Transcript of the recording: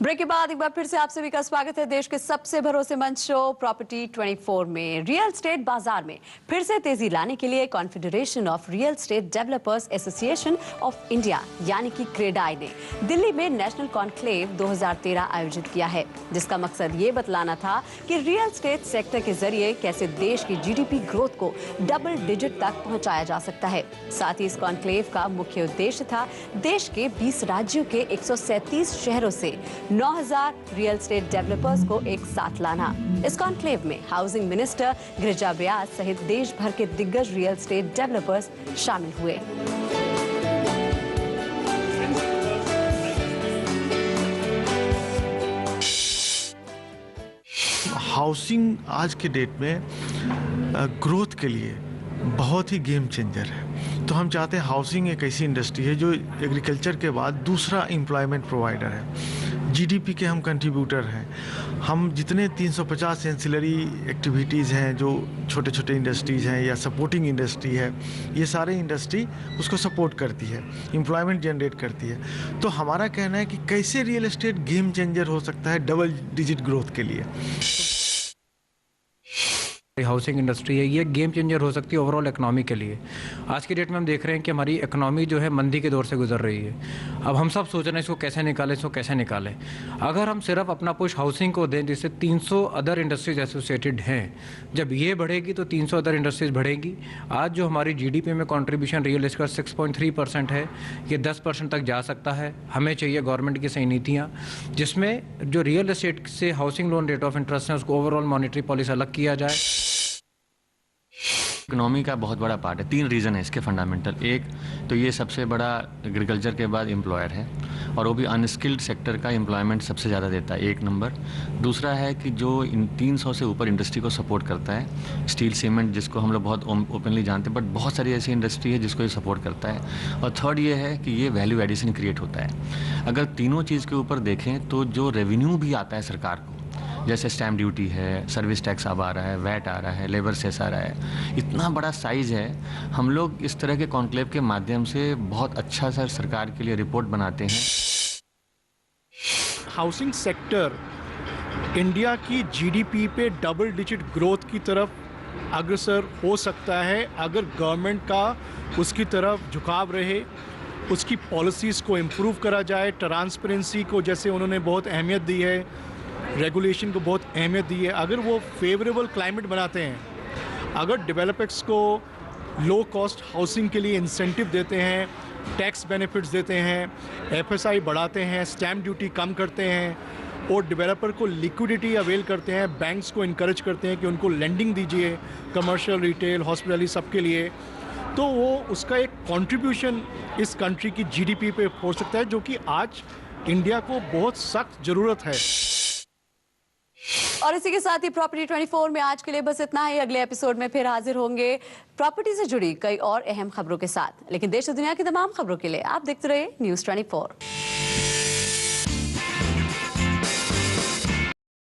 Break के बाद एक बार फिर से आप सभी का स्वागत है देश के सबसे भरोसेमंद शो प्रॉपर्टी 24 में। रियल एस्टेट बाजार में फिर से तेजी लाने के लिए confederation of real estate developers association of India यानी कि क्रेडाई ने दिल्ली में नेशनल कॉन्क्लेव 2013 आयोजित किया है, जिसका मकसद ये बतलाना था कि रियल एस्टेट सेक्टर के जरिए कैसे देश की जीडीपी ग्रोथ को डबल डिजिट तक पहुंचाया जा सकता है। साथ ही इस कॉन्क्लेव का मुख्य उद्देश्य था देश के 20 राज्यों के 137 शहरों से 9000 रियल एस्टेट डेवलपर्स को एक साथ लाना। इस कॉन्क्लेव में हाउसिंग मिनिस्टर गिरिजा व्यास सहित देश भर के दिग्गज रियल एस्टेट डेवलपर्स शामिल हुए। हाउसिंग आज के डेट में ग्रोथ के लिए बहुत ही गेम चेंजर है। तो हम चाहते हैं हाउसिंग एक ऐसी इंडस्ट्री है जो एग्रीकल्चर के बाद दूसरा एम्प्लॉयमेंट प्रोवाइडर है। जीडीपी के हम कंट्रीब्यूटर हैं। हम जितने 350 एंसिलरी एक्टिविटीज़ हैं जो छोटे छोटे इंडस्ट्रीज़ हैं या सपोर्टिंग इंडस्ट्री है, ये सारे इंडस्ट्री उसको सपोर्ट करती है, एम्प्लॉयमेंट जनरेट करती है। तो हमारा कहना है कि कैसे रियल एस्टेट गेम चेंजर हो सकता है डबल डिजिट ग्रोथ के लिए। हाउसिंग इंडस्ट्री है, ये गेम चेंजर हो सकती है ओवरऑल इकोनॉमी के लिए। आज की डेट में हम देख रहे हैं कि हमारी इकोनॉमी जो है मंदी के दौर से गुजर रही है। अब हम सब सोच रहे हैं इसको कैसे निकालें, इसको कैसे निकालें। अगर हम सिर्फ अपना पुश हाउसिंग को दें, जिससे 300 अदर इंडस्ट्रीज एसोसिएटेड हैं, जब ये बढ़ेगी तो 300 अदर इंडस्ट्रीज बढ़ेगी। आज जो हमारी जीडीपी में कॉन्ट्रीब्यूशन रियल एस्टेट का 6.3% है, ये 10% तक जा सकता है। हमें चाहिए गवर्नमेंट की सही नीतियाँ, जिसमें जो रियल एस्टेट से housing loan rate of interest है उसको ओवरऑल मॉनेटरी पॉलिसी अलग किया जाए। इकोनॉमी का बहुत बड़ा पार्ट है। 3 रीज़न है इसके फंडामेंटल। एक तो ये सबसे बड़ा एग्रीकल्चर के बाद एम्प्लॉयर है और वो भी अनस्किल्ड सेक्टर का एम्प्लॉयमेंट सबसे ज़्यादा देता है, 1 नंबर। दूसरा है कि जो इन 300 से ऊपर इंडस्ट्री को सपोर्ट करता है, स्टील सीमेंट जिसको हम लोग बहुत ओपनली जानते हैं, बट बहुत सारी ऐसी इंडस्ट्री है जिसको ये सपोर्ट करता है। और थर्ड ये है कि ये वैल्यू एडिशन क्रिएट होता है। अगर तीनों चीज़ के ऊपर देखें तो जो रेवेन्यू भी आता है सरकार को, जैसे स्टैम्प ड्यूटी है, सर्विस टैक्स अब आ रहा है, वैट आ रहा है, लेबर सेस आ रहा है, इतना बड़ा साइज है। हम लोग इस तरह के कॉन्क्लेव के माध्यम से बहुत अच्छा सा सरकार के लिए रिपोर्ट बनाते हैं। हाउसिंग सेक्टर इंडिया की जीडीपी पे डबल डिजिट ग्रोथ की तरफ अग्रसर हो सकता है अगर गवर्नमेंट का उसकी तरफ झुकाव रहे, उसकी पॉलिसीज़ को इम्प्रूव करा जाए, ट्रांसपेरेंसी को जैसे उन्होंने बहुत अहमियत दी है, रेगुलेशन को बहुत अहमियत दी है। अगर वो फेवरेबल क्लाइमेट बनाते हैं, अगर डेवलपर्स को लो कॉस्ट हाउसिंग के लिए इंसेंटिव देते हैं, टैक्स बेनिफिट्स देते हैं, एफएसआई बढ़ाते हैं, स्टैम्प ड्यूटी कम करते हैं और डेवलपर को लिक्विडिटी अवेल करते हैं, बैंक्स को इनकरेज करते हैं कि उनको लेंडिंग दीजिए कमर्शियल, रिटेल, हॉस्पिटलिटी सबके लिए, तो वो उसका एक कंट्रीब्यूशन इस कंट्री की जीडीपी पे हो सकता है, जो कि आज इंडिया को बहुत सख्त ज़रूरत है। और इसी के साथ ही प्रॉपर्टी 24 में आज के लिए बस इतना ही। अगले एपिसोड में फिर हाजिर होंगे प्रॉपर्टी से जुड़ी कई और अहम खबरों के साथ। लेकिन देश और दुनिया की तमाम खबरों के लिए आप देखते रहिए न्यूज़ 24।